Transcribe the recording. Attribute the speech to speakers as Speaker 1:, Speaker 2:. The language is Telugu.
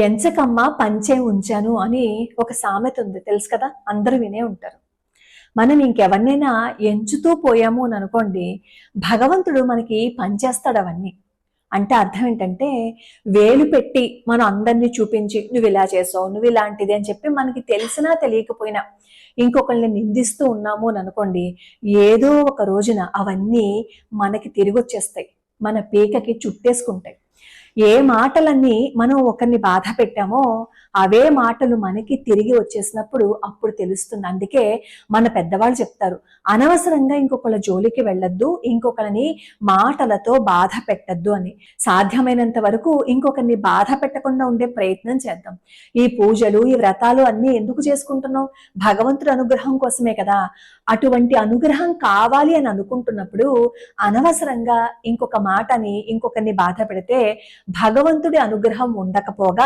Speaker 1: ఎంచకమ్మ పంచే ఉంచాను అని ఒక సామెత ఉంది, తెలుసు కదా, అందరూ వినే ఉంటారు. మనం ఇంకెవరినైనా ఎంచుతూ పోయాము అని అనుకోండి, భగవంతుడు మనకి పనిచేస్తాడు అవన్నీ. అంటే అర్థం ఏంటంటే, వేలు పెట్టి మనం అందరినీ చూపించి నువ్వు ఇలా చేసావు, నువ్వు ఇలాంటిది అని చెప్పి మనకి తెలిసినా తెలియకపోయినా ఇంకొకరిని నిందిస్తూ ఉన్నాము అని అనుకోండి, ఏదో ఒక రోజున అవన్నీ మనకి తిరిగి వచ్చేస్తాయి, మన పీకకి చుట్టేసుకుంటాయి. ఏ మాటలన్నీ మనం ఒకరిని బాధ పెట్టామో అవే మాటలు మనకి తిరిగి వచ్చేసినప్పుడు అప్పుడు తెలుస్తుంది. అందుకే మన పెద్దవాళ్ళు చెప్తారు, అనవసరంగా ఇంకొకళ్ళ జోలికి వెళ్ళొద్దు, ఇంకొకరిని మాటలతో బాధ పెట్టద్దు అని. సాధ్యమైనంత వరకు ఇంకొకరిని బాధ పెట్టకుండా ఉండే ప్రయత్నం చేద్దాం. ఈ పూజలు, ఈ వ్రతాలు అన్నీ ఎందుకు చేసుకుంటున్నాం? భగవంతుడి అనుగ్రహం కోసమే కదా. అటువంటి అనుగ్రహం కావాలి అని అనుకుంటున్నప్పుడు అనవసరంగా ఇంకొక మాటని ఇంకొకరిని బాధ పెడితే భగవంతుడి అనుగ్రహం ఉండకపోగా